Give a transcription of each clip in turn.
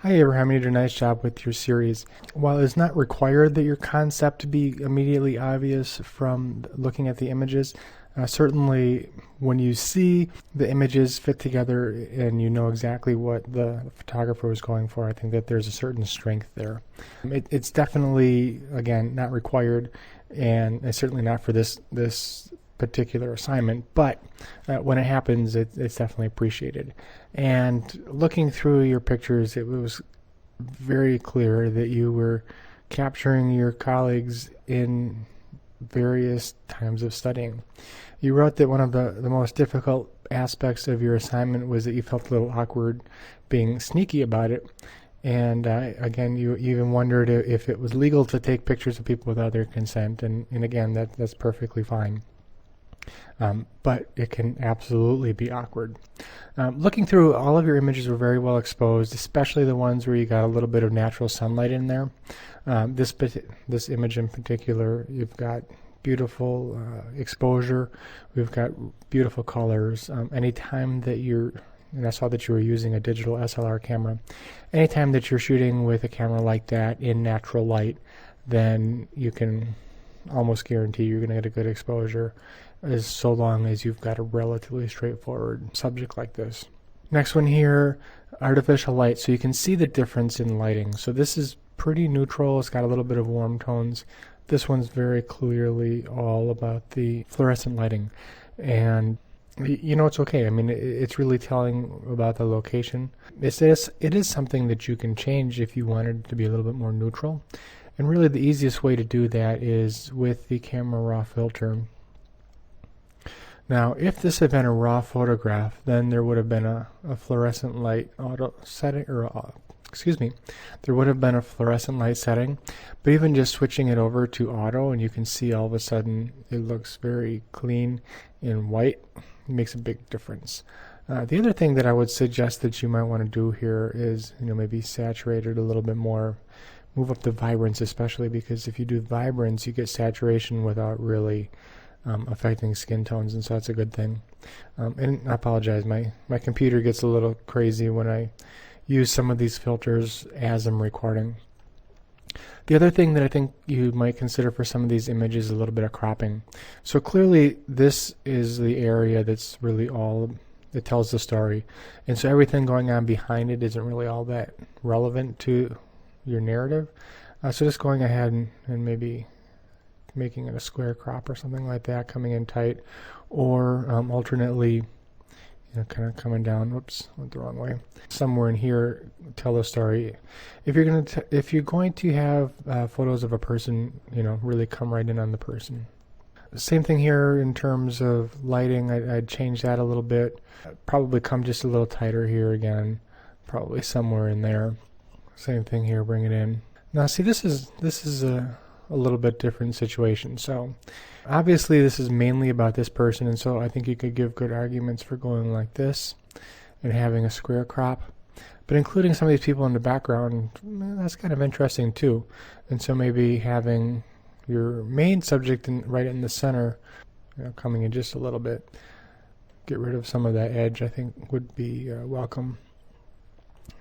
Hi Abraham, you did a nice job with your series. While it's not required that your concept be immediately obvious from looking at the images, certainly when you see the images fit together and you know exactly what the photographer was going for, I think that there's a certain strength there. It's definitely, again, not required, and it's certainly not for this particular assignment, but when it happens, it's definitely appreciated. And looking through your pictures, it was very clear that you were capturing your colleagues in various times of studying. You wrote that one of the most difficult aspects of your assignment was that you felt a little awkward being sneaky about it. And again, you even wondered if it was legal to take pictures of people without their consent. And again, that's perfectly fine. But it can absolutely be awkward. Looking through, all of your images were very well exposed, especially the ones where you got a little bit of natural sunlight in there. This image in particular, you've got beautiful exposure. We've got beautiful colors. Anytime that and I saw that you were using a digital SLR camera, anytime that you're shooting with a camera like that in natural light, then you can almost guarantee you're going to get a good exposure, as so long as you've got a relatively straightforward subject like this. Next one here, artificial light. So you can see the difference in lighting. So this is pretty neutral. It's got a little bit of warm tones. This one's very clearly all about the fluorescent lighting. And you know, it's okay. I mean, it's really telling about the location. It is something that you can change if you wanted it to be a little bit more neutral. And really the easiest way to do that is with the Camera Raw filter. Now, if this had been a raw photograph, then there would have been a fluorescent light auto setting, or there would have been a fluorescent light setting. But even just switching it over to auto, and you can see all of a sudden it looks very clean in white, it makes a big difference. The other thing that I would suggest that you might want to do here is, maybe saturate it a little bit more. Move up the vibrance, especially because if you do vibrance, you get saturation without really affecting skin tones, and so that's a good thing. And I apologize, my computer gets a little crazy when I use some of these filters as I'm recording. The other thing that I think you might consider for some of these images is a little bit of cropping. So clearly this is the area that's really all that tells the story, and so everything going on behind it isn't really all that relevant to your narrative. So just going ahead and maybe making it a square crop or something like that, coming in tight, or alternately, kind of coming down. Whoops, went the wrong way. Somewhere in here, tell the story. If you're going to have photos of a person, really come right in on the person. Same thing here in terms of lighting. I'd change that a little bit. Probably come just a little tighter here again. Probably somewhere in there. Same thing here. Bring it in. Now, see, this is a little bit different situation. So obviously this is mainly about this person, and so I think you could give good arguments for going like this and having a square crop, but including some of these people in the background, that's kind of interesting too. And so maybe having your main subject right in the center, coming in just a little bit, get rid of some of that edge, I think would be welcome.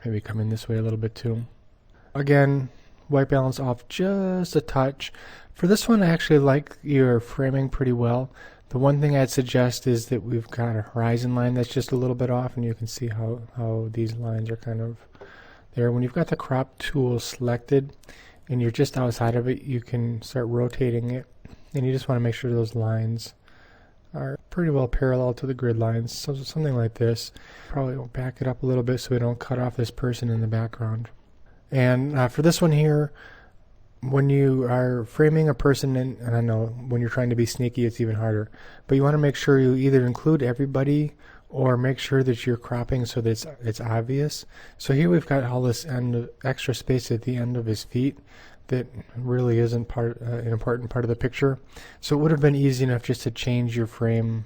Maybe coming this way a little bit too. Again, white balance off just a touch. For this one, I actually like your framing pretty well. The one thing I'd suggest is that we've got a horizon line that's just a little bit off, and you can see how these lines are kind of there. When you've got the crop tool selected and you're just outside of it, you can start rotating it, and you just want to make sure those lines are pretty well parallel to the grid lines. So something like this. Probably will back it up a little bit so we don't cut off this person in the background. And for this one here, when you are framing a person, and I know when you're trying to be sneaky it's even harder, but you want to make sure you either include everybody or make sure that you're cropping so that it's obvious. So here we've got all this extra space at the end of his feet that really isn't an important part of the picture. So it would have been easy enough just to change your framing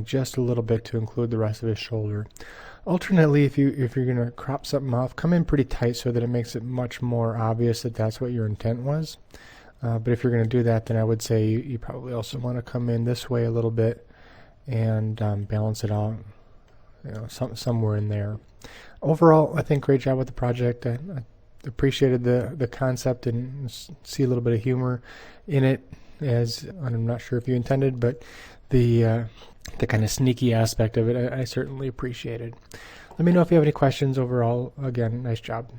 just a little bit to include the rest of his shoulder. Alternately, if you're going to crop something off, come in pretty tight so that it makes it much more obvious that that's what your intent was. But if you're going to do that, then I would say you probably also want to come in this way a little bit and balance it out somewhere in there. Overall, I think great job with the project. I appreciated the concept and see a little bit of humor in it, as I'm not sure if you intended, but the kind of sneaky aspect of it, I certainly appreciated. Let me know if you have any questions. Overall, again, nice job.